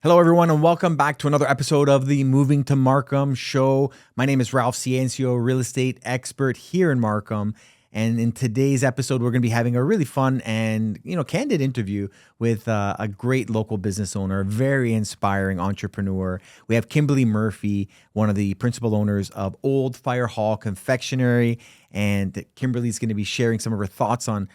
Hello, everyone, and welcome back to another episode of the Moving to Markham show. My name is Ralph Ciencio, real estate expert here in Markham. And in today's episode, we're going to be having a really fun and, candid interview with a great local business owner, a very inspiring entrepreneur. We have Kimberly Murphy, one of the principal owners of Old Fire Hall Confectionery. And Kimberly's going to be sharing some of her thoughts on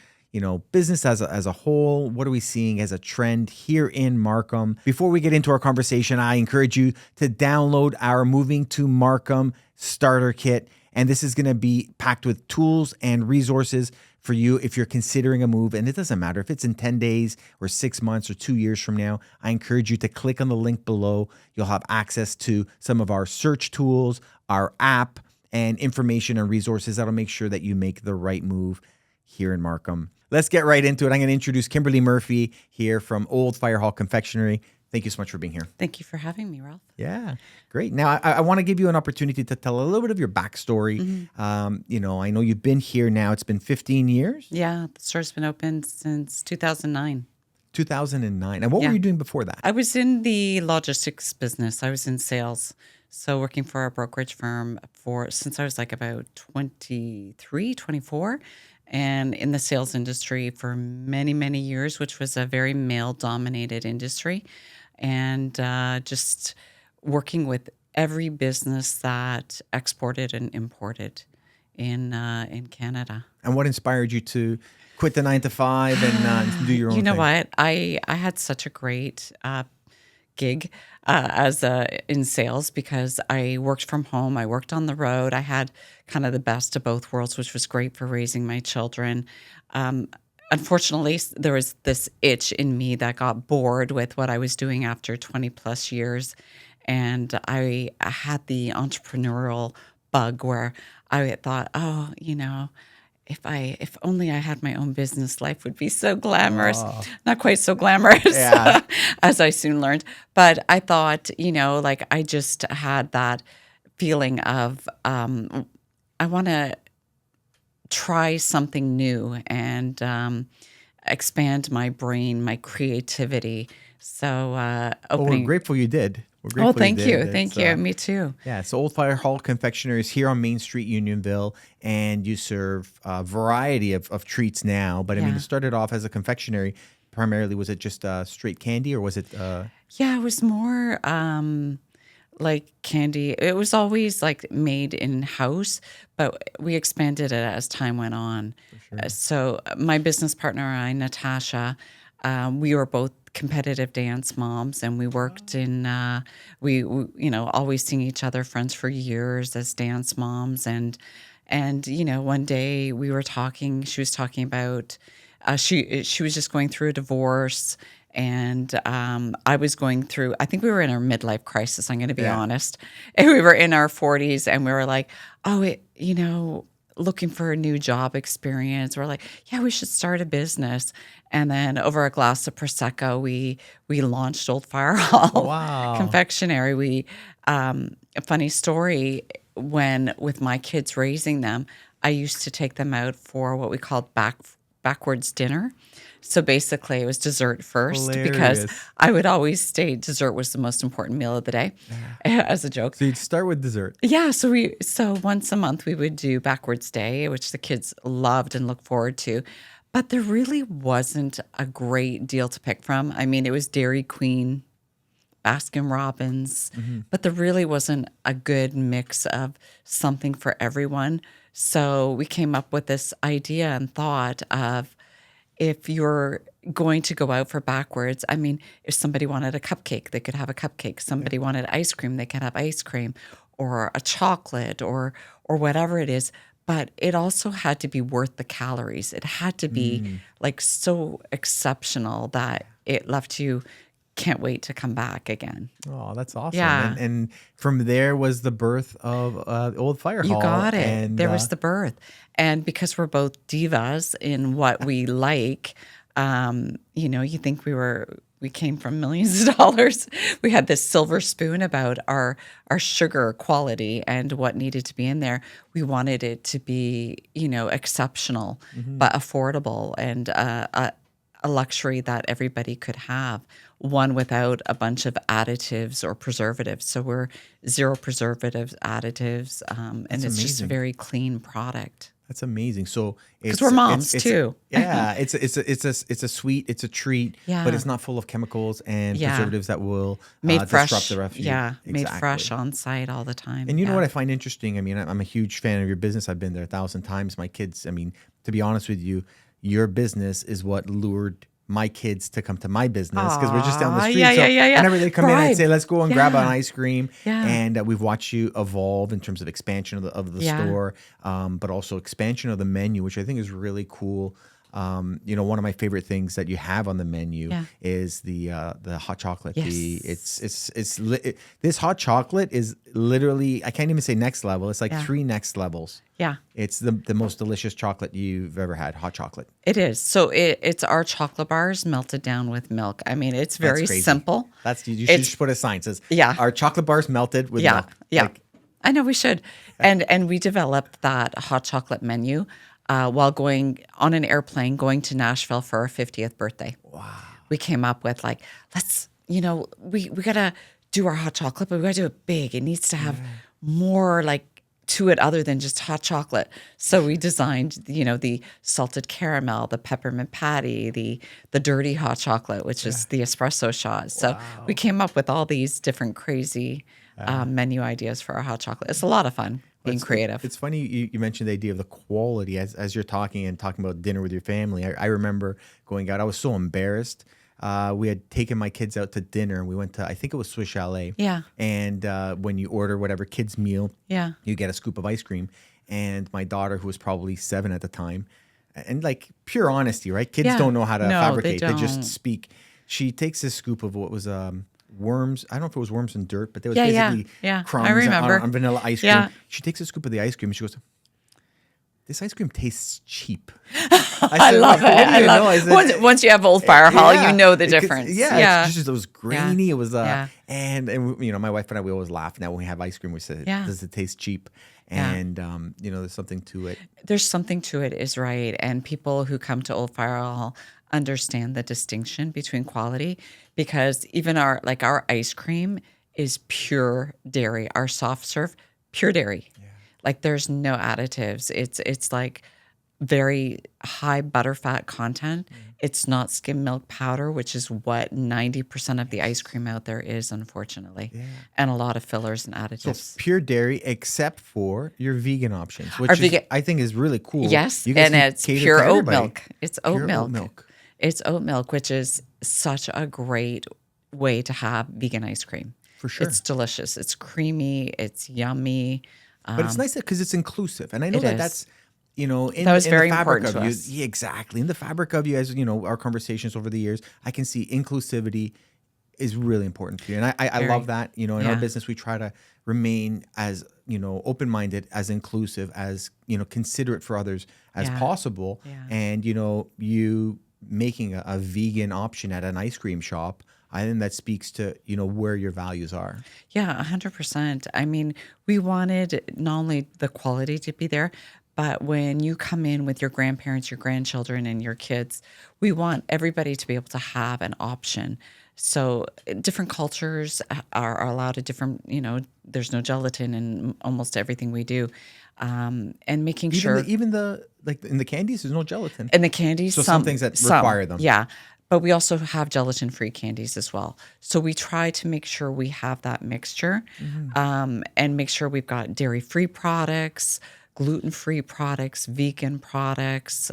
business as a whole. What are we seeing as a trend here in Markham? Before we get into our conversation, I encourage you to download our Moving to Markham starter kit. And this is going to be packed with tools and resources for you if you're considering a move. And it doesn't matter if it's in 10 days or 6 months or 2 years from now. I encourage you to click on the link below. You'll have access to some of our search tools, our app, and information and resources that'll make sure that you make the right move here in Markham. Let's get right into it. I'm going to introduce Kimberly Murphy here from Old Fire Hall Confectionery. Thank you so much for being here. Thank you for having me, Ralph. Yeah, great. Now, I want to give you an opportunity to tell a little bit of your backstory. I know you've been here now. It's been 15 years? Yeah, the store's been open since 2009. 2009. And what were you doing before that? I was in the logistics business. I was in sales. So working for a brokerage firm since I was like about 23, 24. And in the sales industry for many, many years, which was a very male-dominated industry. And just working with every business that exported and imported in Canada. And what inspired you to quit the 9 to 5 and do your own thing? You know what? I had such a great gig in sales because I worked from home. I worked on the road. I had kind of the best of both worlds, which was great for raising my children. Unfortunately, there was this itch in me that got bored with what I was doing after 20 plus years. And I had the entrepreneurial bug where I thought, if only I had my own business, life would be so glamorous. Oh. Not quite so glamorous, as I soon learned. But I thought, I just had that feeling of I want to try something new and expand my brain, my creativity. So we're grateful you did. Thank you. Thank you. Me too. Yeah, so Old Fire Hall Confectionery is here on Main Street, Unionville, and you serve a variety of treats now. But I mean, it started off as a confectionery. Primarily, was it just straight candy or was it? Yeah, it was more like candy. It was always like made in-house, but we expanded it as time went on. For sure. So my business partner and I, Natasha, we were both competitive dance moms, and we worked in we always seeing each other, friends for years as dance moms, and one day we were talking. She was talking about she was just going through a divorce, and I was going through. I think we were in our midlife crisis. I'm going to be honest, and we were in our 40s, and we were like, looking for a new job experience. We're like, we should start a business. And then over a glass of Prosecco, we launched Old Fire Hall Confectionery. A funny story, with my kids raising them, I used to take them out for what we called backwards dinner. So basically it was dessert first. Hilarious. Because I would always say dessert was the most important meal of the day as a joke. So you'd start with dessert. Yeah. So once a month we would do backwards day, which the kids loved and looked forward to. But there really wasn't a great deal to pick from. I mean, it was Dairy Queen, Baskin Robbins, but there really wasn't a good mix of something for everyone. So we came up with this idea and thought of, if you're going to go out for backwards, I mean, if somebody wanted a cupcake, they could have a cupcake. Somebody wanted ice cream, they could have ice cream, or a chocolate, or whatever it is. But it also had to be worth the calories. It had to be like so exceptional that it left you can't wait to come back again. Oh, that's awesome. Yeah. And from there was the birth of Old Fire Hall. You got it. And there was the birth. And because we're both divas in what we like, you think we came from millions of dollars. We had this silver spoon about our sugar quality and what needed to be in there. We wanted it to be, exceptional, but affordable, and a luxury that everybody could have, one without a bunch of additives or preservatives. So we're zero preservatives, additives, and That's it's just a amazing. very clean product. That's amazing. So Because we're moms too. yeah, it's a sweet, it's a treat, but Yeah. it's not full of chemicals and Yeah. preservatives that will Made disrupt fresh. the rest of you. Yeah. Made fresh Exactly. on site all the time. And you know Yeah. what I find interesting? I mean, I'm a huge fan of your business. I've been there 1,000 times. My kids, I mean, to be honest with you, your business is what lured my kids to come to my business because we're just down the Aw, street. yeah, So yeah, yeah, yeah. whenever they come in, I'd say, Bribe. let's go and grab an Yeah. ice cream. Yeah. And we've watched you evolve in terms of expansion of the Yeah. store, but also expansion of the menu, which I think is really cool. One of my favorite things that you have on the menu Yeah. is the hot chocolate. Yes. This hot chocolate is literally, I can't even say next level. It's like Yeah. 3 next levels. Yeah. It's the most delicious chocolate you've ever had, hot chocolate. It is. So it's our chocolate bars melted down with milk. I mean, it's That's very crazy. simple. You should It's just put a sign. It says, Yeah. our chocolate bars melted with Yeah. milk. Yeah. Like, I know we should. And we developed that hot chocolate menu while going on an airplane going to Nashville for our 50th birthday. Wow. We came up with like, we got to do our hot chocolate, but we got to do it big. It needs to have more like to it other than just hot chocolate. So we designed, the salted caramel, the peppermint patty, the dirty hot chocolate, which is the espresso shot. So we came up with all these different crazy menu ideas for our hot chocolate. It's a lot of fun being creative. It's funny you mentioned the idea of the quality as you're talking about dinner with your family. I remember going out. I was so embarrassed. We had taken my kids out to dinner, and we went to, I think it was Swiss Chalet. Yeah. And when you order whatever kids meal, Yeah. you get a scoop of ice cream. And my daughter, who was probably 7 at the time, and like pure honesty, right? Kids Yeah. don't know how to No, fabricate. they They just don't. speak. She takes this scoop of what was worms. I don't know if it was worms and dirt, but there was Yeah, yeah, basically yeah. I crumbs on, remember. on vanilla ice cream. Yeah. She takes a scoop of the ice cream and she goes, "This ice cream tastes cheap." I said, love it. "What do I you love know?" I it. said, Once you have Old Fire Hall, yeah, you know the because- difference. Yeah, it was grainy. It was Yeah. and my wife and I, we always laugh now when we have ice cream. We say, Yeah. "Does it taste cheap?" Yeah. And there's something to it. There's something to it, is right. And people who come to Old Fire Hall understand the distinction between quality, because even our ice cream is pure dairy. Our soft serve, pure dairy. Like there's no additives. It's like very high butterfat content. It's not skim milk powder, which is what 90% of the ice cream out there is, unfortunately. And a lot of fillers and So additives. pure dairy, except for your vegan options, which Our is, vegan- I think is really cool. Yes, You guys and can it's cater pure to oat everybody. milk. It's oat Pure milk. It's oat milk, which is such a great way to have vegan ice cream. For sure. It's delicious. It's creamy. It's yummy. But it's nice because it's inclusive, and I know It that is. that's That was in very the fabric important of to you. us. Yeah, exactly. In the fabric of you, as our conversations over the years, I can see inclusivity is really important to you, and I Very. love that. In our Yeah. business, we try to remain as open minded, as inclusive, as considerate for others as Yeah. possible. Yeah. And you making a vegan option at an ice cream shop, I think that speaks to where your values are. Yeah, 100%. I mean, we wanted not only the quality to be there, but when you come in with your grandparents, your grandchildren, and your kids, we want everybody to be able to have an option. So different cultures are allowed a different, there's no gelatin in almost everything we do. And making sure. Even the like in the candies, there's no gelatin. And the candies, So some things that require them. Yeah. But we also have gelatin-free candies as well. So we try to make sure we have that mixture and make sure we've got dairy-free products, gluten-free products, vegan products.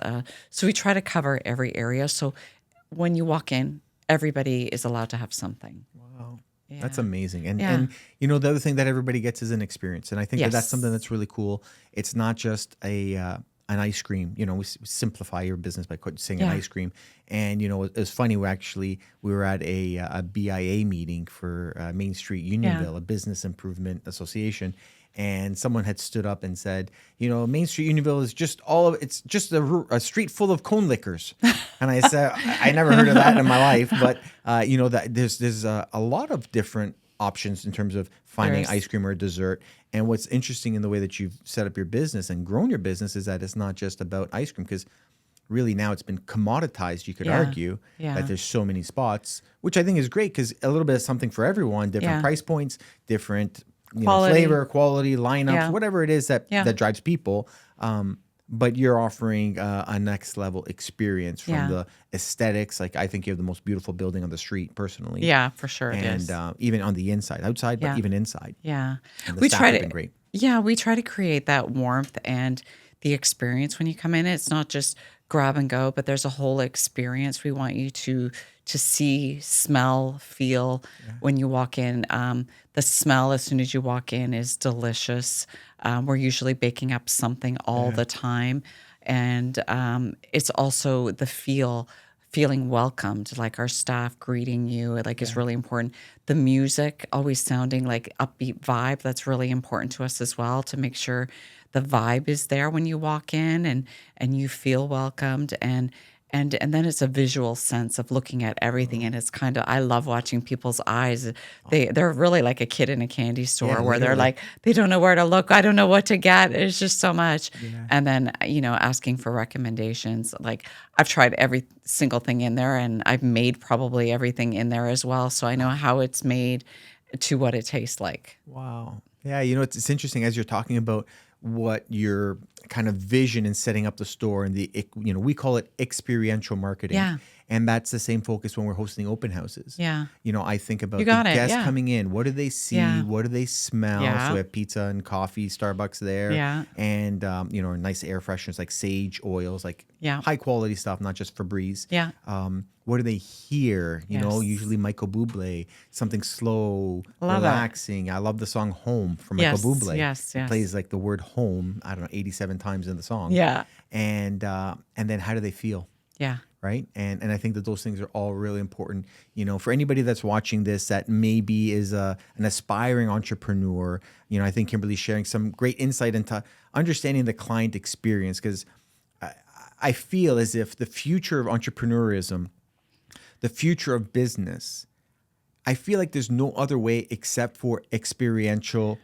So we try to cover every area. So when you walk in, everybody is allowed to have something. Wow. Yeah. That's amazing. And Yeah. and the other thing that everybody gets is an experience. And I think that that's Yes. something that's really cool. It's not just an ice cream. We simplify your business by saying an Yeah. ice cream. And it's funny. We were at a BIA meeting for Main Street Unionville, a business improvement association. And someone had stood up and said, Main Street Unionville is just it's just a street full of cone lickers. And I said, I never heard of that in my life, but that there's a lot of different options in terms of finding There is. ice cream or dessert. And what's interesting in the way that you've set up your business and grown your business is that it's not just about ice cream, because really now it's been commoditized, you could argue, Yeah. that there's so many spots, which I think is great because a little bit of something for everyone, different Yeah. price points, different Quality. flavor, quality, lineups, Yeah. whatever it is that Yeah. that drives people. But you're offering a next level experience from Yeah. the aesthetics. Like I think you have the most beautiful building on the street, personally. Yeah, for sure it And is. even on the inside, outside, but Yeah. even inside. Yeah. And the We staff try have to been great. Yeah, we try to create that warmth and the experience when you come in. It's not just grab and go, but there's a whole experience we want you to see, smell, feel when you walk in. The smell as soon as you walk in is delicious. We're usually baking up something all the time. And it's also the feeling welcomed, like our staff greeting you, like is really important. The music always sounding like upbeat vibe, that's really important to us as well, to make sure the vibe is there when you walk in and you feel welcomed. And then it's a visual sense of looking at everything, and it's kind of, I love watching people's eyes. They're really like a kid in a candy store where they're literally. like, they don't know where to look. I don't know what to get. It's just so much. Yeah. And then, asking for recommendations. Like I've tried every single thing in there, and I've made probably everything in there as well. So I know how it's made to what it tastes like. Wow. Yeah, it's interesting as you're talking about what your kind of vision in setting up the store and we call it experiential marketing. Yeah. And that's the same focus when we're hosting open houses. Yeah. I think about You the got it, guests yeah. coming in. What do they see? Yeah. What do they smell? Yeah. So we have pizza and coffee, Starbucks there. Yeah. And, nice air fresheners like sage oils, like Yeah. high quality stuff, not just Febreze. Yeah. What do they hear? Yes. Usually Michael Bublé, something slow, Love it. relaxing. I love the song Home from Michael Yes, Bublé. yes, It yes. plays like the word home, I don't know, 87 times in the song. Yeah. And then how do they feel? Yeah. Right. And I think that those things are all really important, for anybody that's watching this that maybe is an aspiring entrepreneur. I think Kimberly's sharing some great insight into understanding the client experience, because I feel as if the future of entrepreneurism, the future of business, I feel like there's no other way except for experiential,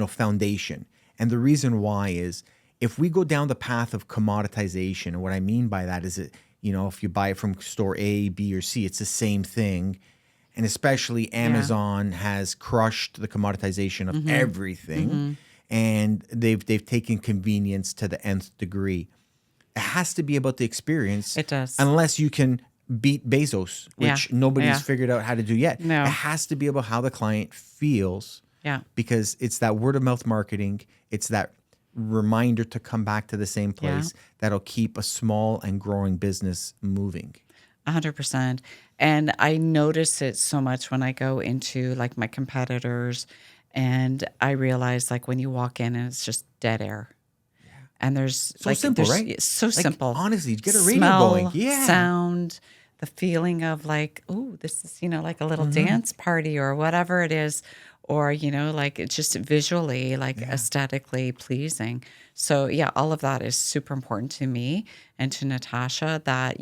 foundation. And the reason why is if we go down the path of commoditization, and what I mean by that is that, if you buy it from store A, B, or C, it's the same thing. And especially Amazon has crushed the commoditization of everything. And they've taken convenience to the nth degree. It has to be about the experience. It does. Unless you can beat Bezos, which nobody's figured out how to do yet. No. It has to be about how the client feels. Yeah. Because it's that word of mouth marketing. It's that reminder to come back to the same place that'll keep a small and growing business moving. 100%. And I notice it so much when I go into like my competitors, and I realize like when you walk in and it's just dead air. And there's So simple, right? It's so Like, simple. honestly, get a radio Smell, going. Yeah. sound, the feeling of like, oh, this is, like a little dance party or whatever it is. Or, like it's just visually, like aesthetically pleasing. So yeah, all of that is super important to me and to Natasha, that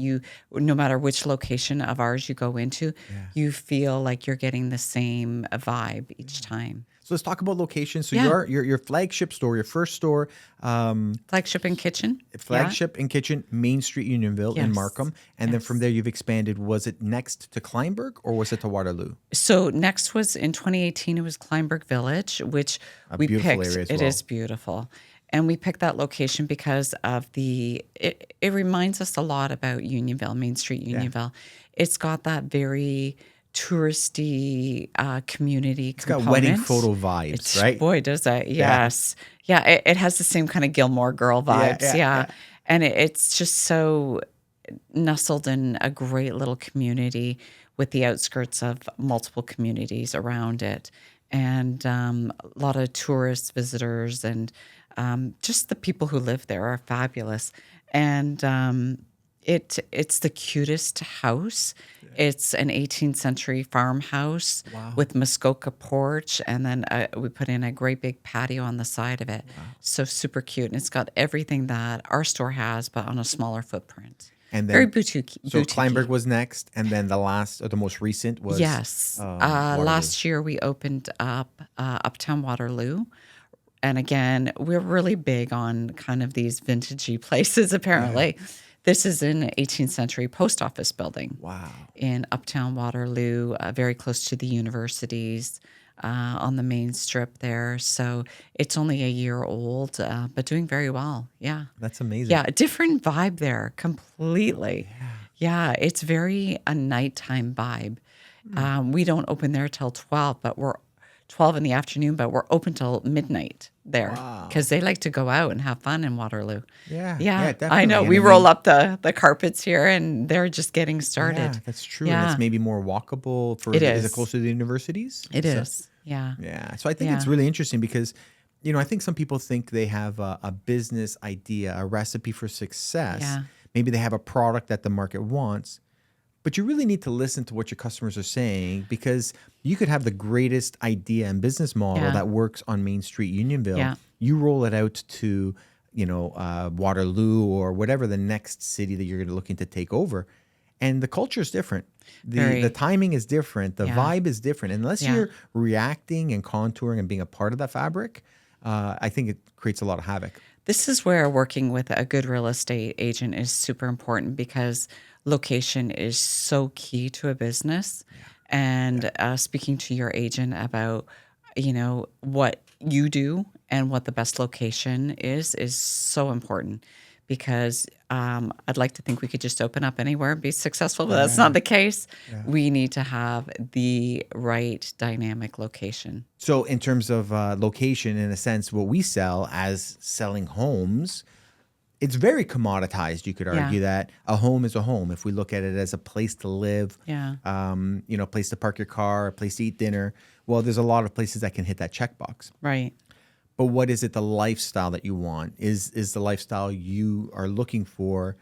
no matter which location of ours you go into, you feel like you're getting the same vibe each time. So let's talk about locations. So Yeah. your flagship store, your first store, Flagship and kitchen. flagship and kitchen, Main Street, Unionville in Yes. Markham. And then from there you've expanded. Was it next to Kleinburg or was it to Waterloo? So next was in 2018, it was Kleinburg Village, which we beautiful picked. area as It well. is beautiful. And we picked that location because of it reminds us a lot about Unionville, Main Street, Unionville. It's got that very touristy community It's got component. wedding photo vibes, right? Boy, does that. Yes. Yeah, it has the same kind of Gilmore Girl vibes. Yeah. And it's just so nestled in a great little community with the outskirts of multiple communities around it. And a lot of tourist visitors and just the people who live there are fabulous. And it's the cutest house. It's an 18th century farmhouse with Muskoka porch, and then we put in a great big patio on the side of it. So super cute, and it's got everything that our store has, but on a smaller footprint. And then, Very boutique. So Kleinburg was next, and then the last or the most recent was Yes. Waterloo. Last year we opened up Uptown Waterloo, And again, we're really big on kind of these vintagey places, Yeah. apparently. This is an 18th century post office building Wow. in Uptown Waterloo, very close to the universities on the main strip there. So it's only a year old, but doing very well. Yeah. That's amazing. Yeah. A different vibe there completely. Yeah. Yeah. It's very a nighttime vibe. Hmm. We don't open there till 12, but we're 12 in the afternoon, but we're open till midnight there Wow. because they like to go out and have fun in Waterloo. Yeah. Yeah, Yeah, I know. definitely. And We I roll mean, up the carpets here and they're just getting yeah, started. that's true. And it's Yeah, maybe more walkable it is it is. close to the universities? It So, is. Yeah. yeah. So I think it's Yeah. really interesting because, I think some people think they have a business idea, a recipe for success. Yeah. Maybe they have a product that the market wants, but you really need to listen to what your customers are saying because you could have the greatest idea and business model Yeah. that works on Main Street, Unionville. Yeah. You roll it out to, Waterloo or whatever the next city that you're looking to take over, and the culture is different. The Very. timing is different. The Yeah. vibe is different. Unless Yeah. you're reacting and contouring and being a part of that fabric, I think it creates a lot of havoc. This is where working with a good real estate agent is super important because location is so key to a business. And speaking to your agent about, what you do and what the best location is so important because I'd like to think we could just open up anywhere and be successful, but that's Yeah. not the case. Yeah. We need to have the right dynamic location. So, in terms of location, in a sense, what we sell as selling homes, it's very commoditized. You could Yeah. argue that a home is a home. If we look at it as a place to live, Yeah. a place to park your car, a place to eat dinner. Well, there's a lot of places that can hit that checkbox. Right. But what is it, the lifestyle that you want? Is the lifestyle you are looking for,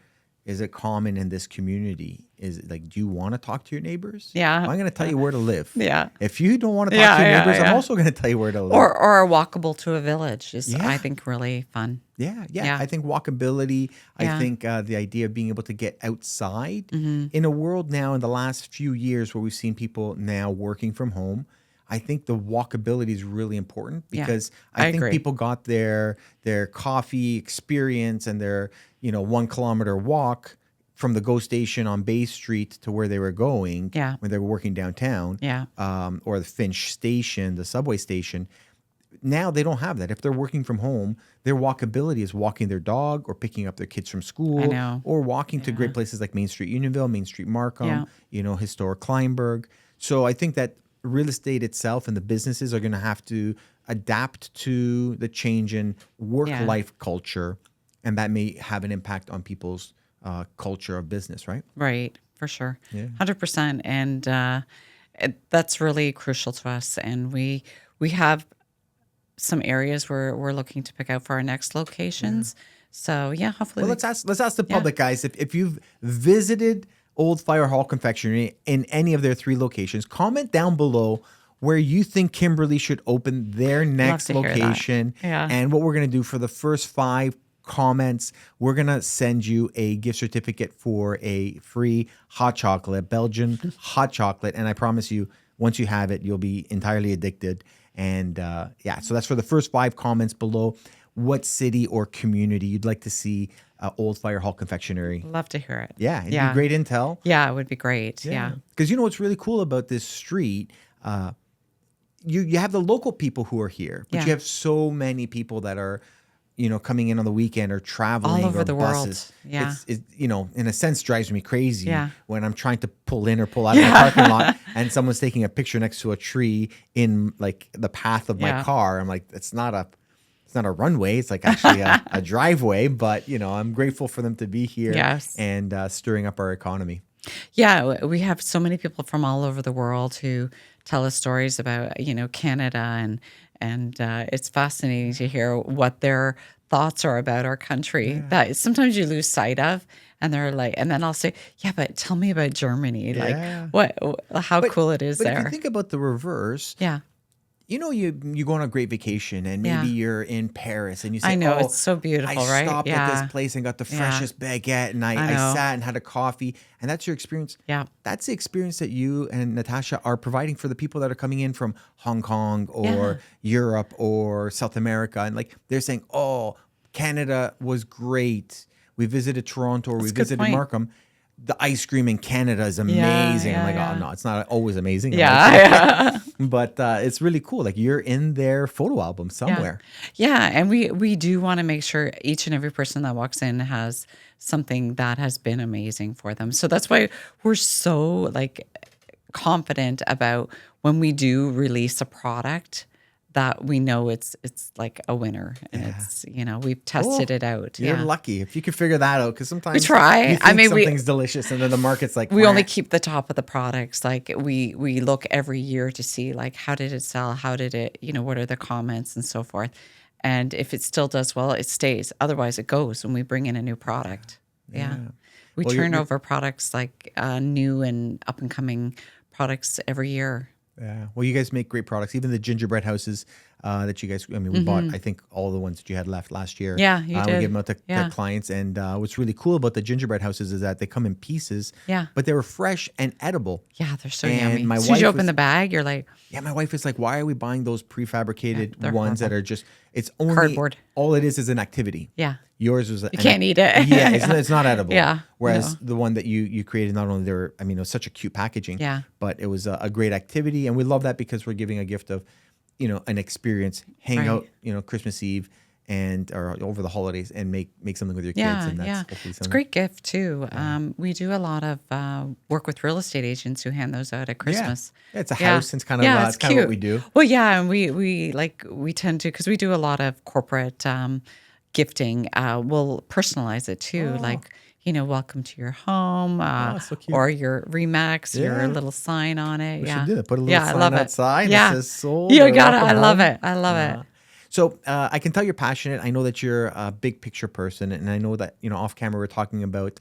is it common in this community? Is it like, do you want to talk to your neighbors? Yeah. I'm going to tell you where to live. Yeah. If you don't want to talk Yeah, to your yeah, neighbors, I'm yeah. also going to tell you where to live. Or walkable to a village is, Yeah. I think, really fun. Yeah. Yeah. I think walkability, Yeah. I think the idea of being able to get outside in a world now in the last few years where we've seen people now working from home. I think the walkability is really important Yeah, because I I think agree. people got their coffee experience and their 1 kilometer walk from the GO station on Bay Street to where they were going Yeah. when they were working downtown, Yeah. or the Finch station, the subway station. Now they don't have that. If they're working from home, their walkability is walking their dog or picking up their kids from school know. or walking to Yeah. great places like Main Street Unionville, Main Street Markham, Yeah. historic Kleinberg. So I think that real estate itself and the businesses are going to have to adapt to the change in work-life culture, and that may have an impact on people's culture of business, right? Right. For sure. Yeah. 100%. And that's really crucial to us. And we have some areas where we're looking to pick out for our next locations. So yeah, hopefully Well, we, let's ask the public, guys, if you've visited Old Fire Hall Confectionery in any of their 3 locations, comment down below where you think Kimberly should open their next to hear that. location. Yeah. And what we're going to do for the first 5 comments, we're going to send you a gift certificate for a free hot chocolate, Belgian hot chocolate. And I promise you, once you have it, you'll be entirely addicted. And so that's for the first 5 comments below. What city or community you'd like to see Old Fire Hall Confectionery? love to hear it. Yeah, it'd Yeah. be great intel. Yeah, it would be great. Yeah. Because what's really cool about this street, you have the local people who are here, but Yeah. you have so many people that are, coming in on the weekend or traveling All over or the world. buses. Yeah. It in a sense drives me crazy Yeah. when I'm trying to pull in or pull out of the parking lot and someone's taking a picture next to a tree in like the path of my Yeah. car. I'm like, it's not a runway. It's like actually a driveway, but I'm grateful for them to be here Yes. and stirring up our economy. Yeah, we have so many people from all over the world who tell us stories about, Canada and it's fascinating to hear what their thoughts are about our country that sometimes you lose sight of. And they're like, and then I'll say, yeah, but tell me about Germany. Yeah. Like how cool it is But if there. you think about the reverse, Yeah. you go on a great vacation and maybe Yeah. you're in Paris and you I say, know. "Oh, It's so I beautiful, right? stopped at this Yeah. place and got the Yeah. freshest baguette and I I know. sat and had a coffee." And that's your experience. Yeah. That's the experience that you and Natasha are providing for the people that are coming in from Hong Kong or Yeah. Europe or South America. And like they're saying, "Oh, Canada was great. We visited Toronto or we That's a good visited point. Markham. The ice cream in Canada is Yeah. amazing." I'm Yeah. like, "Oh, Yeah. no, it's not always amazing." I'm like, Yeah. Yeah. but it's really cool. Like you're in their photo album Yeah. somewhere. Yeah, and we do wanna make sure each and every person that walks in has something that has been amazing for them. So that's why we're so, like, confident about when we do release a product that we know it's like a winner and Yeah. it's, we've Oh, tested it out. you're Yeah. lucky if you could figure that out. Because We sometimes you try. I think mean, something's delicious, and then the market's like, we only "Wah." keep the top of the products. Like we look every year to see like how did it sell? How did it, what are the comments and so forth. And if it still does well, it stays. Otherwise it goes when we bring in a new product. Yeah. Yeah. We Well, turn you're over products like new and up and coming products every year. yeah. Well, you guys make great products. Even the gingerbread houses that you guys, I mean, we bought, Hmm. I think, all the ones that you had left last year. Yeah, you We gave did. them out to Yeah. clients. And what's really cool about the gingerbread houses is that they come in pieces, Yeah. but they were fresh and edible. Yeah, they're so And yummy. my As soon as you wife open was, the bag, you're like, yeah, my wife is like, "Why are we buying those prefabricated they're ones that horrible. are just, it's only, Cardboard. all it is an activity." Yeah. Yours was You can't eat it. Yeah, Yeah. it's not edible. Yeah, Whereas no. the one that you created, not only there, I mean, it was such a cute packaging. Yeah. But it was a great activity, and we love that because we're giving a gift of, an experience, hang Right. out, Christmas Eve and or over the holidays and make something with your kids, Yeah, and that's yeah. hopefully It's a something. great gift too. We do a lot of work with real estate agents who hand those out at Yeah, Christmas. it's a Yeah, house. It's kind of yeah, it's it's kind of what cute. we do. Well, yeah, and we tend to because we do a lot of corporate gifting. We'll personalize it too, Oh, like welcome to your home, oh, so cute. or your Remax, your Yeah, little sign on it. we should Yeah, do that. Put a little yeah, I love sign it. outside that Yeah, says "sold" you or got it. "welcome I love home." it. I love it. So I can tell you're passionate. I know that you're a big picture person, and I know that off camera we're talking about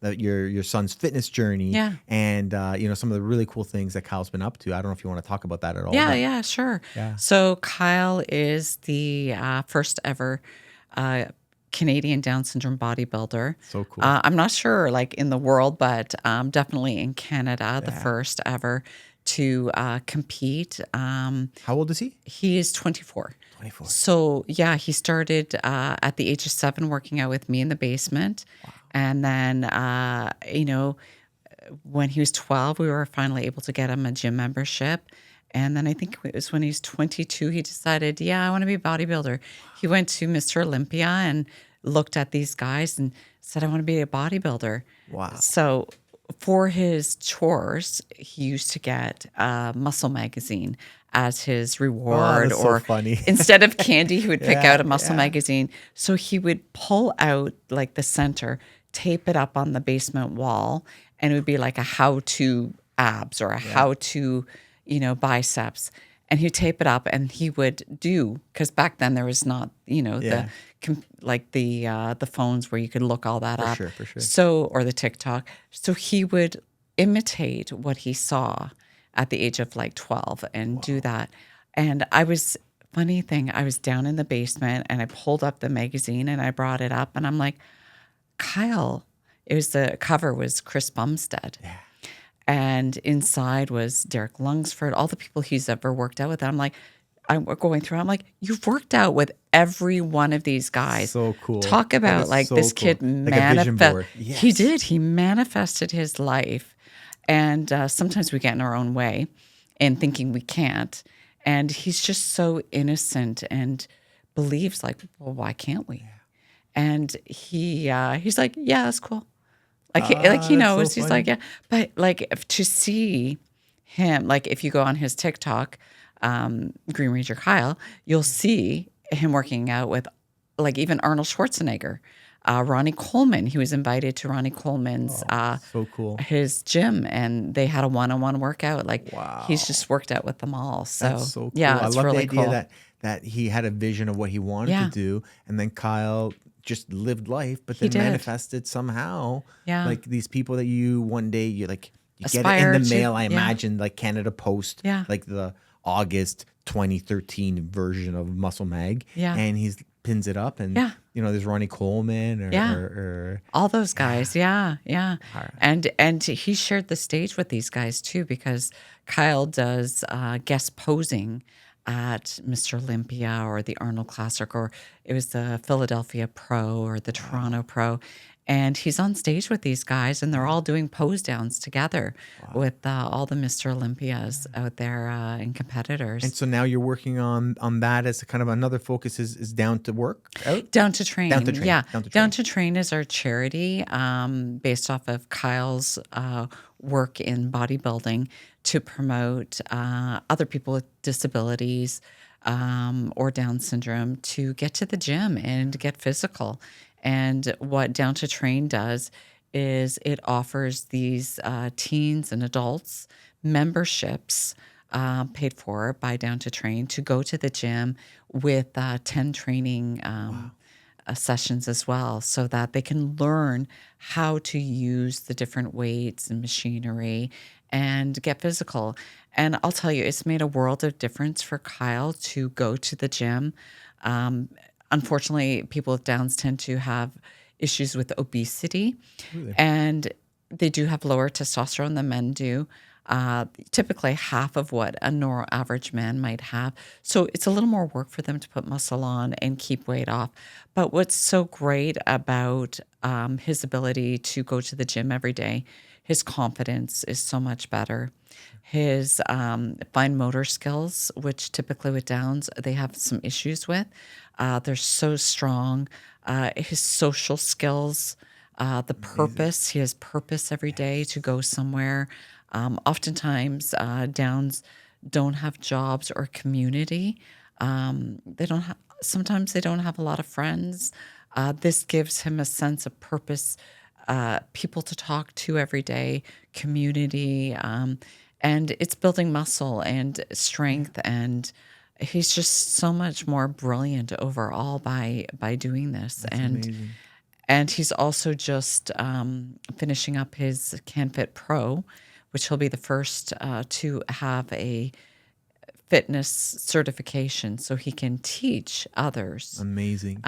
that your son's fitness journey, Yeah. and some of the really cool things that Kyle's been up to. I don't know if you want to talk about that at all. Yeah, But yeah, sure. yeah, So Kyle is the first ever uh, Canadian Down syndrome bodybuilder. so cool. I'm not sure, like in the world, but definitely in Canada, the Yeah. first ever to compete. How old is he? He is 24. 24. So yeah, he started at the age of 7 working out with me in the basement, and then when he was 12, we were finally able to get him a gym membership. And then I think it was when he was 22, he decided, yeah, I want to be a bodybuilder. He went to Mr. Olympia and looked at these guys and said, I want to be a bodybuilder. Wow. So for his chores, he used to get a Muscle magazine as his reward, that's so or funny. instead of candy, he would pick Yeah, out a Muscle yeah. magazine. So he would pull out like the center, tape it up on the basement wall, and it would be like a how-to abs or a how-to, biceps. And he'd tape it up and he would do, because back then there was not, Yeah. the phones where you could look all that up. sure, for sure. So, or the TikTok. So he would imitate what he saw at the age of like 12 and do that. And I was down in the basement and I pulled up the magazine and I brought it up and I'm like, Kyle, the cover was Chris Bumstead. Yeah. And inside was Derek Lunsford, all the people he's ever worked out with. And I'm going through, I'm like, you've worked out with every one of these guys. So cool. Talk That about is like so this cool. kid Like a vision board. He Yes. did. He manifested his life. And sometimes we get in our own way and thinking we can't. And he's just so innocent and believes like, well, why can't we? And he's like, yeah, that's cool. Like he That's knows. so He's funny. like, yeah. But like to see him, like if you go on his TikTok, Green Ranger Kyle, you'll see him working out with like even Arnold Schwarzenegger, Ronnie Coleman. He was invited to Ronnie Coleman's So cool. his gym, and they had a one-on-one workout. Like he's just worked out with them all. So, That's so cool. yeah, I it's love really the idea cool. that he had a vision of what he wanted Yeah. to do, and then Kyle just lived life, but He then did. manifested somehow. Yeah. Like these people that you one day you get it in Aspire the to- mail. I yeah. imagine like Canada Post. Yeah. Like the August 2013 version of Muscle Mag, Yeah. and he pins it up, and Yeah. there's Ronnie Coleman Yeah. or All those guys. Yeah. Yeah. Alright. And he shared the stage with these guys too, because Kyle does guest posing at Mr. Olympia or the Arnold Classic, or it was the Philadelphia Pro or the Toronto Pro. And he's on stage with these guys, and they're all doing pose downs together with all the Mr. Olympias out there and competitors. And so now you're working on that as a kind of another focus is down to work out? Down to Train. Down to Train. Yeah. Down to Down Train. to Train is our charity based off of Kyle's work in bodybuilding to promote other people with disabilities or Down syndrome to get to the gym and get physical. And what Down to Train does is it offers these teens and adults memberships paid for by Down to Train to go to the gym with 10 training sessions as well, so that they can learn how to use the different weights and machinery and get physical. And I'll tell you, it's made a world of difference for Kyle to go to the gym. Unfortunately, people with Downs tend to have issues with obesity, and they do have lower testosterone than men do. Typically half of what a normal average man might have. So it's a little more work for them to put muscle on and keep weight off. But what's so great about his ability to go to the gym every day, his confidence is so much better. His fine motor skills, which typically with Downs, they have some issues with. They're so strong. His social skills, the purpose, he has purpose every day to go somewhere. Oftentimes, Downs don't have jobs or community. They don't have. Sometimes they don't have a lot of friends. This gives him a sense of purpose, people to talk to every day, community, and it's building muscle and strength. And he's just so much more brilliant overall by doing this. That's amazing. And he's also just finishing up his CanFit Pro, which he'll be the first to have a fitness certification, so he can teach others Amazing.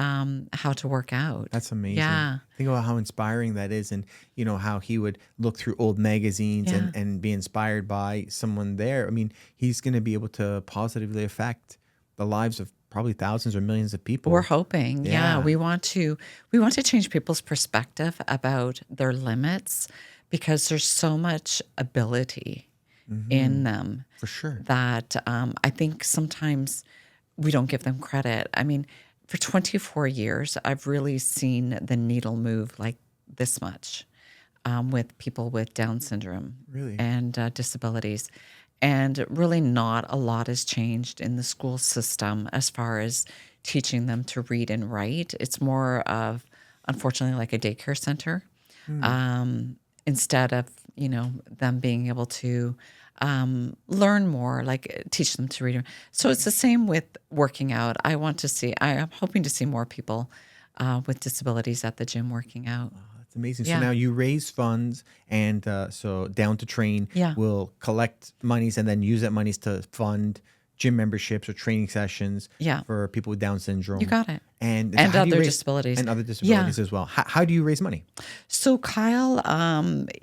how to work out. That's amazing. Yeah. Think about how inspiring that is, and how he would look through old magazines Yeah. and be inspired by someone there. I mean, he's going to be able to positively affect the lives of probably thousands or millions of people. We're hoping. Yeah. Yeah. We want to change people's perspective about their limits, because there's so much ability in them. For sure. That I think sometimes we don't give them credit. I mean, for 24 years, I've really seen the needle move like this much with people with Down syndrome Really? and disabilities. And really not a lot has changed in the school system as far as teaching them to read and write. It's more of, unfortunately, like a daycare center. Instead of, them being able to learn more, like teach them to read. So it's the same with working out. I'm hoping to see more people with disabilities at the gym working out. That's amazing. Yeah. So now you raise funds, and so Down to Train Yeah. will collect monies and then use that monies to fund gym memberships or training sessions Yeah. for people with Down syndrome. You got it. And And how do you other raise- disabilities. And other disabilities as well. How do you raise money? So Kyle,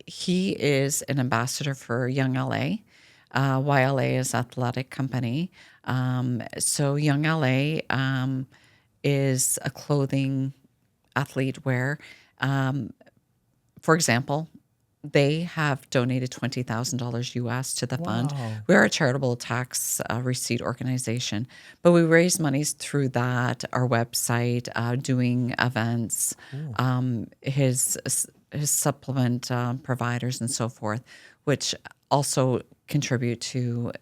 he is an ambassador for Young LA. YLA is athletic company. So Young LA is a clothing athlete wear. For example, they have donated $20,000 US to the fund. Wow. We are a charitable tax receipt organization, but we raise monies through that, our website, doing events, his supplement providers and so forth, which also contribute to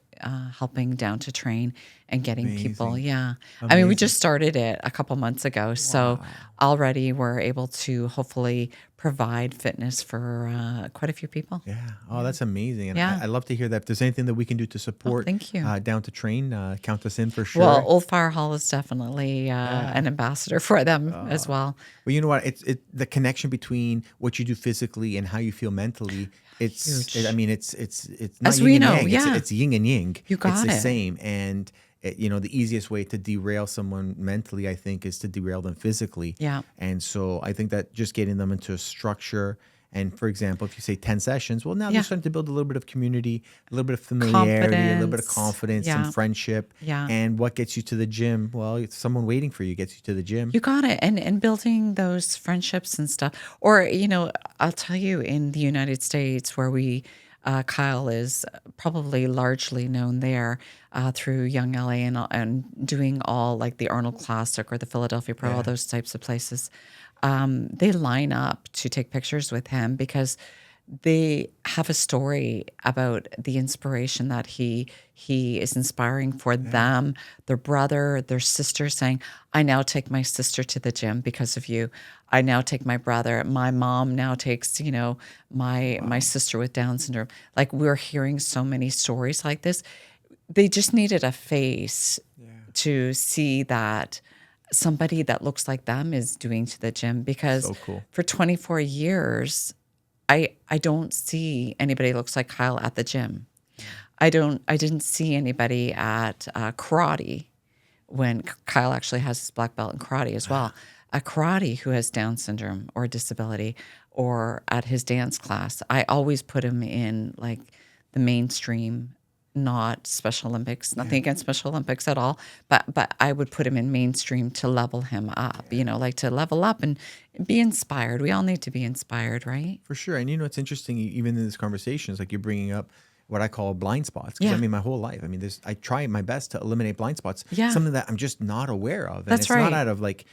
helping Down to Train and getting people. Amazing. Yeah. I mean, we Amazing. just started it a couple months ago. So already we're able to hopefully provide fitness for quite a few people. Yeah. Oh, that's amazing. And Yeah. I love to hear that. If there's anything that we can do to support thank you. Down to Train, count us in for sure. Well, Old Fire Hall is definitely an ambassador for them as well. Well, you know what? It's the connection between what you do physically and how you feel mentally I Huge. mean, it's not As yin we and know, yang. yeah, It's yin and yang. you It's got the it. same. And the easiest way to derail someone mentally, I think, is to derail them physically. Yeah. And so I think that just getting them into a structure. And for example, if you say 10 sessions, well, now they're Yeah. starting to build a little bit of community, a little bit of familiarity, a little bit of Confidence. confidence, some Yeah. friendship. Yeah. And what gets you to the gym? Well, it's someone waiting for you gets you to the gym. You got it. And building those friendships and stuff. Or, I'll tell you in the United States where Kyle is probably largely known there through Young LA and doing all like the Arnold Classic or the Philadelphia Pro, all Yeah. those types of places. They line up to take pictures with him because they have a story about the inspiration that he is inspiring for them, their brother, their sister, saying, I now take my sister to the gym because of you. I now take my brother. My mom now takes, my sister with Down syndrome. Like we're hearing so many stories like this. They just needed a face to see that somebody that looks like them is doing to the gym because So cool. for 24 years I don't see anybody that looks like Kyle at the gym. I didn't see anybody at karate when Kyle actually has his black belt in karate as well. A karate who has Down syndrome or a disability, or at his dance class. I always put him in like the mainstream, not Special Olympics. Nothing against Special Olympics at all, but I would put him in mainstream to level him up. Like to level up and be inspired. We all need to be inspired, right? For sure. And it's interesting, even in this conversation, it's like you're bringing up what I call blind spots. Because Yeah. I mean, my whole life, I mean, I try my best to eliminate blind spots, Yeah. something that I'm just not aware of. And That's it's right. not out of like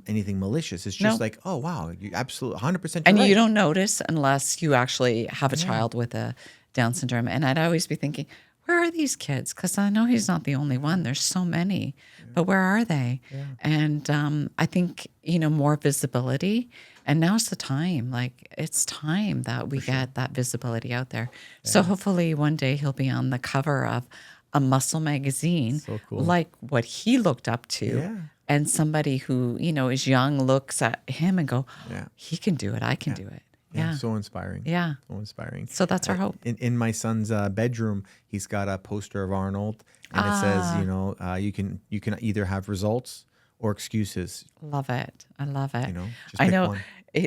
anything malicious. It's just No. like, oh, wow, you absolutely 100% And right. you don't notice unless you actually have a child with a Down syndrome. And I'd always be thinking, where are these kids? Because I know he's not the only one. There's so many, but where are they? And I think, more visibility. And now's the time. Like, it's time that we get that visibility out there. So hopefully one day he'll be on the cover of a muscle magazine, So cool. like what he looked up to. Yeah. And somebody who, is young looks at him and go, Yeah. he can do it. I can do it. Yeah. So inspiring. Yeah. So inspiring. So that's our hope. In my son's bedroom, he's got a poster of Arnold, and it says, you can either have results or excuses. Love it. I love it. Just I pick know. one.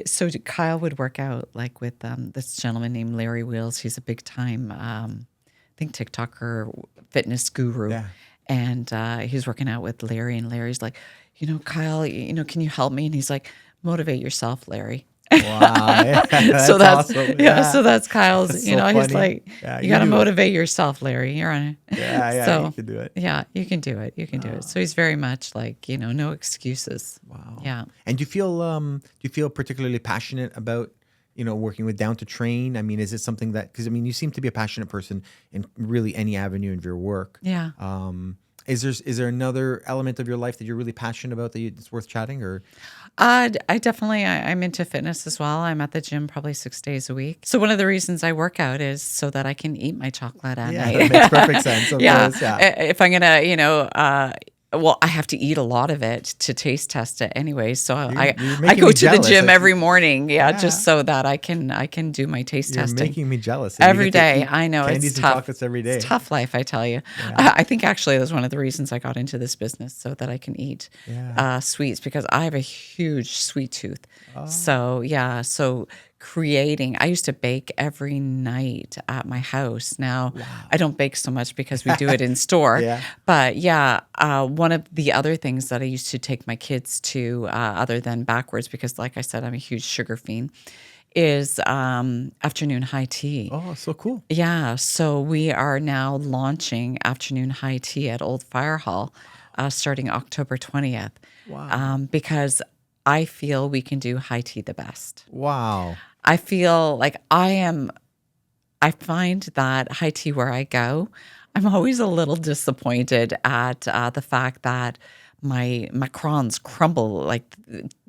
So Kyle would work out like with this gentleman named Larry Wheels. He's a big time, I think, TikToker, fitness guru. Yeah. And he's working out with Larry, and Larry's like, Kyle, can you help me? And he's like, motivate yourself, Larry. Wow. Yeah, So that's awesome. so that's Kyle's. That's He's so funny. like, Yeah, you you got to do it. motivate yourself, Larry. You're on it. Yeah, So you can do it. yeah, you can do it. You can do it. So he's very much like no excuses. Wow. Yeah. And do you feel particularly passionate about working with Down to Train? I mean, is it something that, because I mean, you seem to be a passionate person in really any avenue of your work. Yeah. Is there another element of your life that you're really passionate about that it's worth chatting? Or I definitely, I'm into fitness as well. I'm at the gym probably 6 days a week. So one of the reasons I work out is so that I can eat my chocolate at yeah, night. that makes perfect sense. Of course, yeah. If I'm going to, well, I have to eat a lot of it to taste test it anyway. So you're I making go me to the jealous. gym Like, every morning, Yeah. just so that I can do my taste You're testing. making me jealous. And you Every get to day. eat I know candies it's and tough. chocolates every day. It's tough life, I tell you. I think actually that's one of the reasons I got into this business, so that I can eat sweets, because I have a huge sweet tooth. So yeah, so creating. I used to bake every night at my house. Now I don't bake so much because we do it in store. Yeah. But yeah, one of the other things that I used to take my kids to, other than backwards, because like I said, I'm a huge sugar fiend, is afternoon high tea. Oh, so cool. Yeah, so we are now launching afternoon high tea at Old Fire Hall starting October 20th. Wow. Because I feel we can do high tea the best. Wow. I feel like I find that high tea where I go, I'm always a little disappointed at the fact that my macarons crumble. Like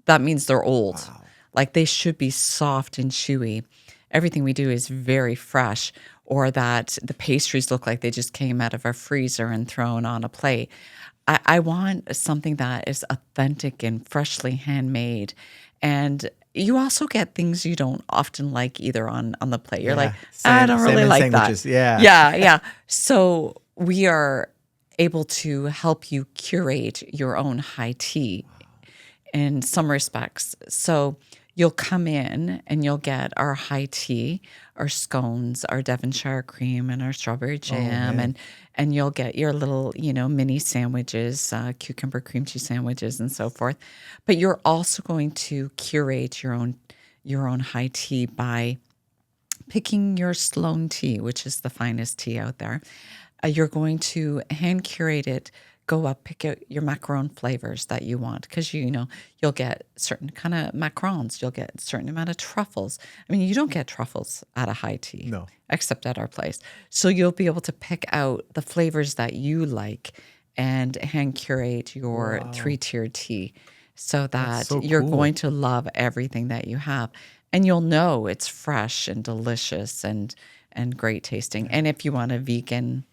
that means they're old. Wow. Like they should be soft and chewy. Everything we do is very fresh, or that the pastries look like they just came out of a freezer and thrown on a plate. I want something that is authentic and freshly handmade. And you also get things you don't often like either on the plate. You're like, Yeah. I don't really Salmon like that. sandwiches. Yeah. Yeah, yeah. So we are able to help you curate your own high tea in some respects. So you'll come in and you'll get our high tea, our scones, our Devonshire cream, and our strawberry Oh jam, man. and you'll get your little, mini sandwiches, cucumber cream cheese sandwiches, and so forth. But you're also going to curate your own high tea by picking your Sloan tea, which is the finest tea out there. You're going to hand curate it, go up, pick out your macaron flavors that you want because you'll get certain kind of macarons, you'll get a certain amount of truffles. I mean, you don't get truffles at a high tea No. except at our place. So you'll be able to pick out the flavors that you like and hand curate your Wow. three-tiered tea so That's that so you're cool. going to love everything that you have. And you'll know it's fresh and delicious and great tasting. And if you want a vegan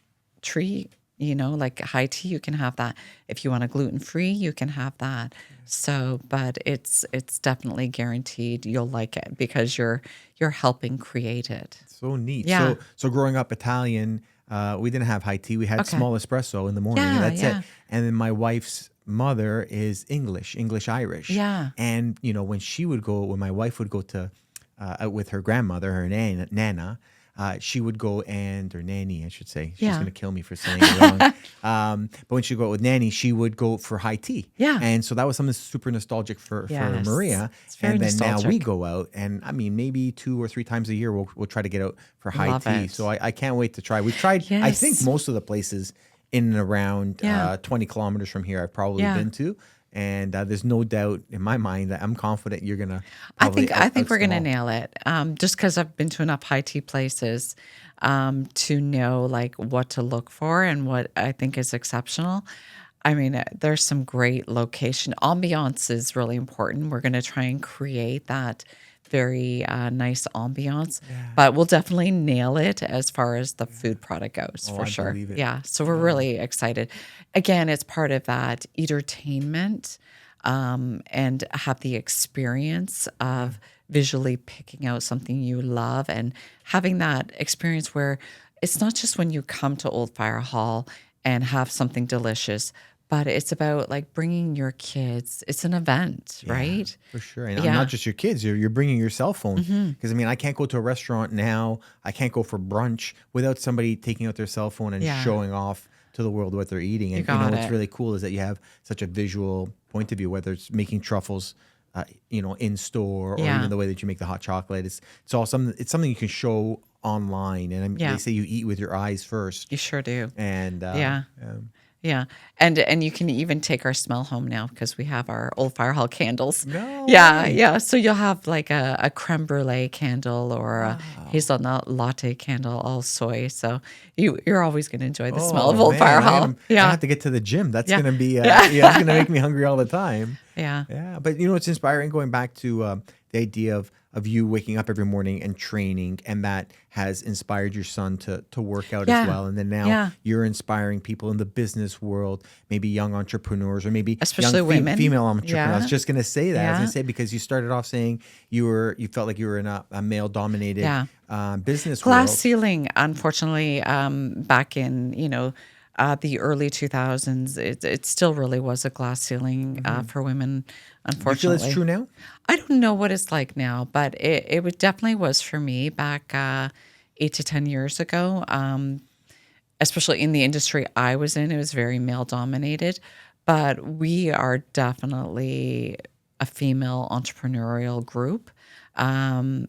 treat, like high tea, you can have that. If you want a gluten-free, you can have that. So, but it's definitely guaranteed you'll like it because you're helping create it. So neat. Yeah. So growing up Italian, we didn't have high tea. We had Okay. small espresso in the morning, and Yeah, that's it. yeah. And then my wife's mother is English Irish. Yeah. And when my wife would go to out with her grandmother, her nana, she would go or nanny, I should say. She's Yeah. going to kill me for saying it wrong. But when she would go with nanny, she would go for high tea. Yeah. And so that was something super nostalgic for Yes. Maria. It's very And then now we nostalgic. go out, and I mean, maybe 2 or 3 times a year we'll try to get out for high Love tea. it. So I can't wait to try. We've tried, I think, Yes. most of the places in and around Yeah. 20 kilometers from here I've probably Yeah. been to. And there's no doubt in my mind that I'm confident you're going to I probably think we're outsmall. gonna nail it. Just because I've been to enough high tea places to know like what to look for and what I think is exceptional. I mean, there's some great location. Ambiance is really important. We're gonna try and create that very nice ambiance, but we'll definitely nail it as far as the food product goes Oh, for I sure. believe it. Yeah, so we're really excited. Again, it's part of that entertainment and have the experience of visually picking out something you love and having that experience where it's not just when you come to Old Fire Hall and have something delicious, but it's about like bringing your kids. It's an event, Yeah, right? for sure. And Yeah. not just your kids, you're bringing your cell phone. Because I mean, I can't go to a restaurant now. I can't go for brunch without somebody taking out their cell phone and Yeah. showing off to the world what they're eating. And got what's it. really cool is that you have such a visual point of view, whether it's making truffles, in store, or Yeah. even the way that you make the hot chocolate. It's all something. It's something you can show online. And Yeah. they say you eat with your eyes first. You sure do. And Yeah. Yeah. And you can even take our smell home now because we have our Old Fire Hall candles. No Yeah, way. yeah. So you'll have like a creme brulee candle or a hazelnut latte candle, all soy. So you're always going to enjoy the smell of Old man, Fire Hall. I Yeah. have to get to the gym. That's Yeah. gonna be Yeah. it's gonna make me hungry all the time. Yeah. Yeah, but it's inspiring going back to the idea of you waking up every morning and training, and that has inspired your son to work out Yeah. as well. And then now Yeah. you're inspiring people in the business world, maybe young entrepreneurs or maybe Especially young women. female entrepreneurs. I was Yeah. just gonna say that. I was Yeah. gonna say because you started off saying you felt like you were in a male dominated Yeah. business Glass world. ceiling, unfortunately, back in, the early 2000s, it still really was a glass ceiling for women, Do you feel it's unfortunately. true now? I don't know what it's like now, but definitely was for me back 8 to 10 years ago. Especially in the industry I was in, it was very male dominated. But we are definitely a female entrepreneurial group.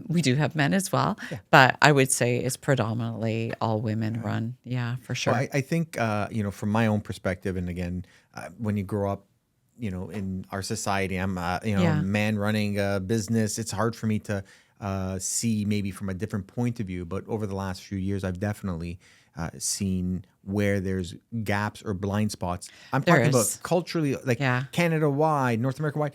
We do have men as well, but I would say it's predominantly all women run. Yeah, for sure. Well, I think, from my own perspective, and again, when you grow up, in our society, I'm, Yeah. man running a business. It's hard for me to see maybe from a different point of view. But over the last few years, I've definitely seen where there's gaps or blind spots. I'm There talking about is. culturally, like Yeah. Canada wide, North America wide.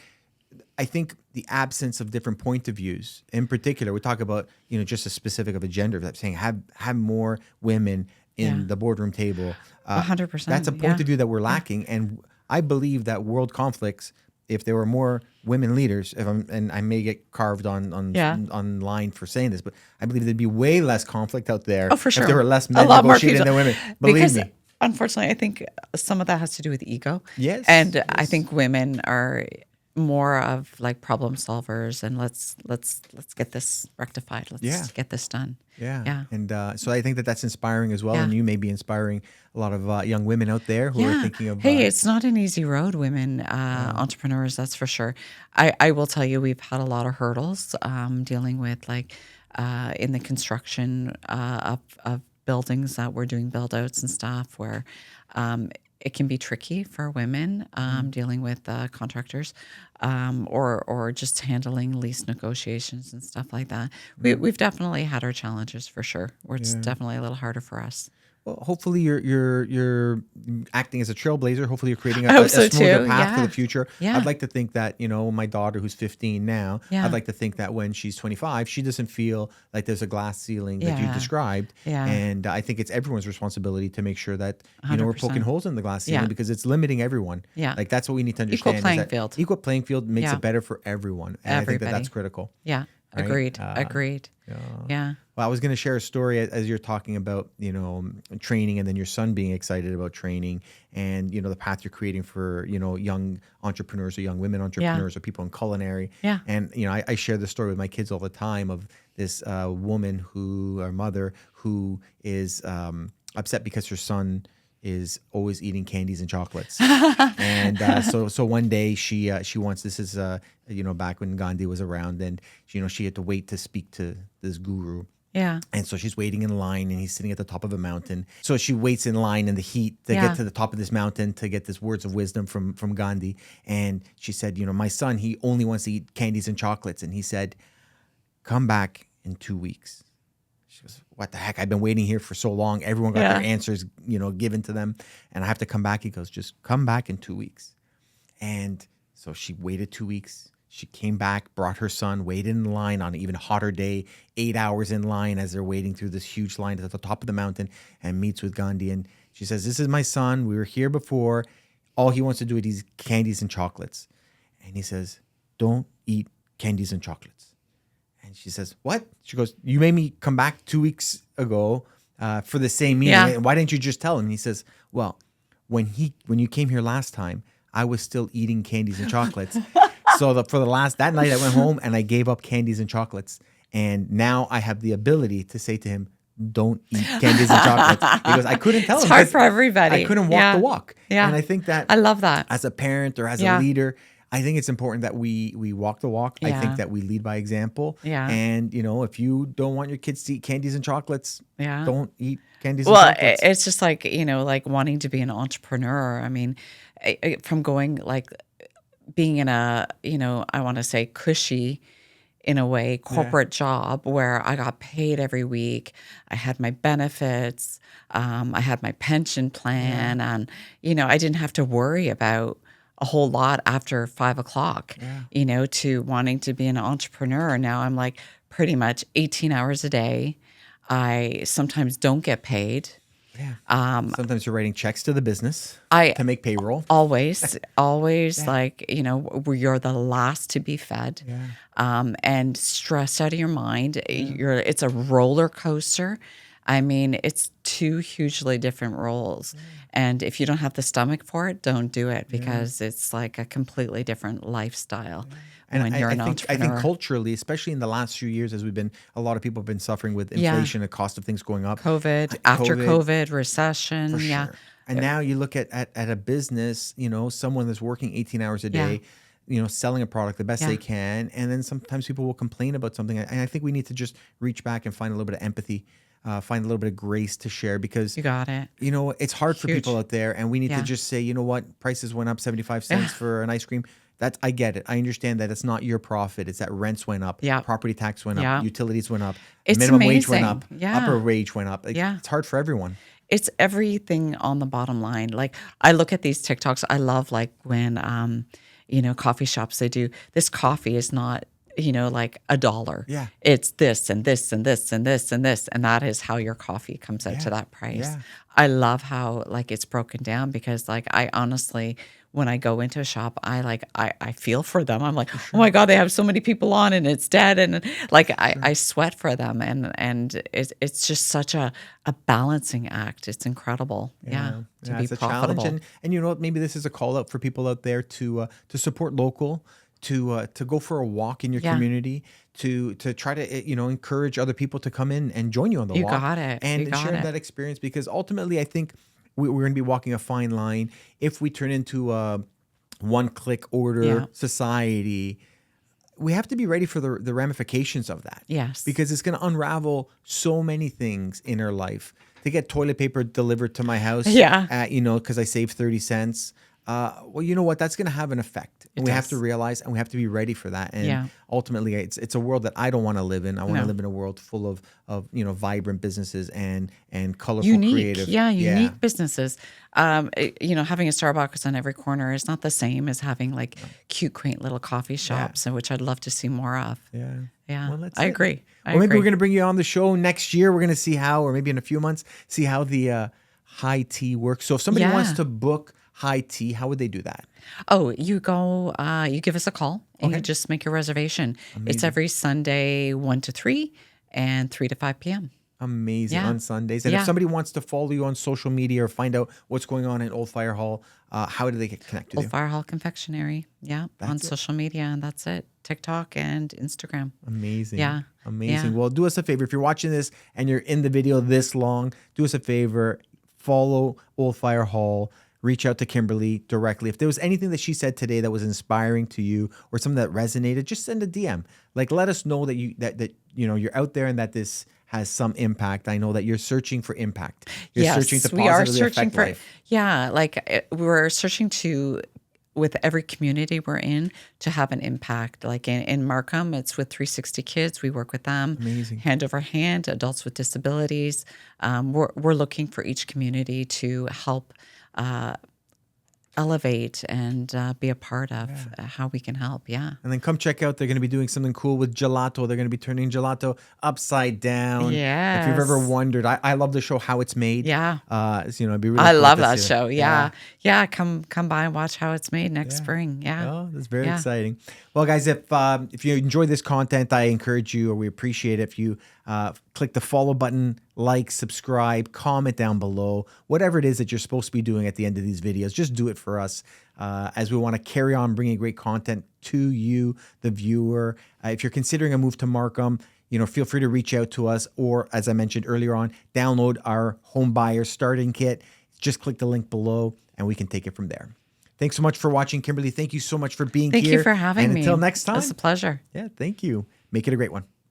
I think the absence of different point of views, in particular, we talk about just a specific of a gender, that saying have more women in Yeah. the boardroom table. 100%. That's a point Yeah. of view that we're lacking, and I believe that world conflicts if there were more women leaders, and I may get carved on Yeah. online for saying this, but I believe there'd be way less conflict out there Oh, for if sure. there were less A men lot more negotiating people. than women. Believe Because me. unfortunately, I think some of that has to do with ego. Yes. And I Yes. think women are more of like problem solvers and let's get this rectified. Yeah. Let's get this done. Yeah. Yeah. And so I think that that's inspiring as well. Yeah. And you may be inspiring a lot of young women out there who are Yeah. thinking of. Hey, it's not an easy road, women entrepreneurs, that's for sure. I will tell you, we've had a lot of hurdles dealing with like in the construction of buildings that we're doing build outs and stuff where it can be tricky for women dealing with contractors or just handling lease negotiations and stuff like that. We've definitely had our challenges for sure, where it's definitely a little harder for us. Well, hopefully you're acting as a trailblazer. Hopefully you're creating I a hope so smoother too. path for Yeah. the future. Yeah. I'd like to think that, my daughter who's 15 now, Yeah. I'd like to think that when she's 25, she doesn't feel like there's a glass ceiling that you Yeah. described. Yeah. And I think it's everyone's responsibility to make sure that, we're 100%. poking holes in the glass ceiling Yeah. because it's limiting everyone. Yeah. Like that's what we need to Equal understand. is playing that field. Equal playing field makes Yeah. it better for everyone. And I think that that's Everybody. critical. Yeah. Right? Agreed. Agreed. Yeah. Well, I was going to share a story as you're talking about, training and then your son being excited about training and, the path you're creating for, young entrepreneurs or young women entrepreneurs or people in culinary. Yeah. And, I share this story with my kids all the time of this woman or mother who is upset because her son is always eating candies and chocolates. And so one day she wants, this is, back when Gandhi was around and, she had to wait to speak to this guru. Yeah. And so she's waiting in line and he's sitting at the top of a mountain. So she waits in line in the heat to Yeah. get to the top of this mountain to get this words of wisdom from Gandhi. And she said, my son, he only wants to eat candies and chocolates. And he said, come back in 2 weeks. She goes, what the heck? I've been waiting here for so long. Everyone got Yeah. their answers, given to them. And I have to come back. He goes, just come back in 2 weeks. And so she waited 2 weeks. She came back, brought her son, waited in line on an even hotter day, 8 hours in line as they're waiting through this huge line at the top of the mountain and meets with Gandhi. And she says, this is my son. We were here before. All he wants to do is eat candies and chocolates. And he says, don't eat candies and chocolates. And she says, what? She goes, you made me come back 2 weeks ago for the same meeting. Yeah. And why didn't you just tell him? And he says, well, when you came here last time, I was still eating candies and chocolates. So that night I went home and I gave up candies and chocolates. And now I have the ability to say to him, don't eat candies and chocolates. Because I couldn't tell him. It's hard because for everybody. I couldn't walk Yeah. the walk. Yeah. And I think that I love that. as a parent or as Yeah. a leader, I think it's important that we walk the walk. I Yeah. think that we lead by example. Yeah. And, if you don't want your kids to eat candies and chocolates, Yeah. don't eat candies Well, and chocolates. it's just like, like wanting to be an entrepreneur. I mean, from going like being in a, I want to say cushy in a way corporate job where I got paid every week. I had my benefits. I had my pension plan and, I didn't have to worry about a whole lot after 5 o'clock, to wanting to be an entrepreneur. Now I'm like pretty much 18 hours a day. I sometimes don't get paid. Yeah. Sometimes you're writing checks to the business I to make payroll. always, like, where you're the last to be fed, and stressed out of your mind. It's a roller coaster. I mean, it's two hugely different roles. And if you don't have the stomach for it, don't do it because it's like a completely different lifestyle when you're an I entrepreneur. think culturally, especially in the last few years, as a lot of people have been suffering with inflation, the cost of things going up. After COVID, recession. For Yeah. sure. And now you look at a business, someone that's working 18 hours a day, selling a product the best they can. And then sometimes people will complain about something. And I think we need to just reach back and find a little bit of empathy, find a little bit of grace to share because, You got it. it's hard for Huge. people out there. And we need to just say, you know what, prices went up 75 cents for an ice cream. I get it. I understand that it's not your profit. It's that rents went up, Yeah. property tax went up, Yeah. utilities went up, It's minimum wage went amazing. up, Yeah. upper wage went up. Yeah. It's hard for everyone. It's everything on the bottom line. Like I look at these TikToks. I love like when, coffee shops, they do this coffee is not like $1. Yeah. It's this and this and this and this and this, and that is how your coffee comes out to that price. Yeah. I love how like it's broken down because like I honestly, when I go into a shop, I feel for them. I'm like, oh my God, they have so many people on and it's dead, and like I sweat for them, and it's just such a balancing act. It's incredible, to be It's a challenge, profitable. and you know what? Maybe this is a call out for people out there to support local, to go for a walk in your Yeah. community, to try to encourage other people to come in and join you on the You walk got it. You and got share it. that experience, because ultimately I think we're going to be walking a fine line if we turn into a one-click Yeah. order society. We have to be ready for the ramifications of that. Yes. Because it's going to unravel so many things in our life. To get toilet paper delivered to my house, Yeah. because I saved 30 cents. Well, you know what? That's going to have an effect. And we have to does. realize, and we have to be ready for that. And Yeah. ultimately, it's a world that I don't want to live in. I want to No. live in a world full of vibrant businesses and colorful, Unique, creative. unique businesses. Having a Starbucks on every corner is not the same as having like cute, quaint little coffee shops, and which I'd love to see more of. Yeah. Yeah, Well, that's I it. agree. I Well, maybe agree. we're going to bring you on the show next year. We're going to see how, or maybe in a few months, see how the high tea works. So if somebody wants Yeah. to book high tea, how would they do that? Oh, you go, you give us a call and you Okay. just make your reservation. It's Amazing. every Sunday, 1 to 3 and 3 to 5 p.m. Amazing. Yeah. On Sundays. And if Yeah. somebody wants to follow you on social media or find out what's going on in Old Fire Hall, how do they get connected with Old you? Fire Hall Confectionery. Yeah. On That's it. social media, and that's it. TikTok and Instagram. Amazing. Yeah. Amazing. Yeah. Well, do us a favor. If you're watching this and you're in the video this long, do us a favor. Follow Old Fire Hall. Reach out to Kimberly directly. If there was anything that she said today that was inspiring to you or something that resonated, just send a DM. Like, let us know that you're out there and that this has some impact. I know that you're searching for impact. You're searching to we are positively searching affect for, life. we're searching to, with every community we're in, to have an impact. Like in Markham, it's with 360 Kids. We work with them Amazing. hand over hand, adults with disabilities. We're looking for each community to help elevate and be a part of how we can help. Yeah. And then come check out. They're going to be doing something cool with gelato. They're going to be turning gelato upside down. If you've ever Yes. wondered, I love to show how it's made. Yeah. It'd be really I cool love to that see show. Yeah. Yeah. Come by and watch how it's made next spring. Yeah. Oh, that's very Yeah. exciting. Well, guys, if you enjoy this content, I encourage you, or we appreciate it if you click the follow button, like, subscribe, comment down below, whatever it is that you're supposed to be doing at the end of these videos. Just do it for us, as we want to carry on bringing great content to you, the viewer. If you're considering a move to Markham, feel free to reach out to us, or as I mentioned earlier on, download our home buyer starting kit. Just click the link below and we can take it from there. Thanks so much for watching, Kimberly. Thank you so much for being Thank here. you for having and me. until next time. It's a pleasure. Yeah, thank you. Make it a great one.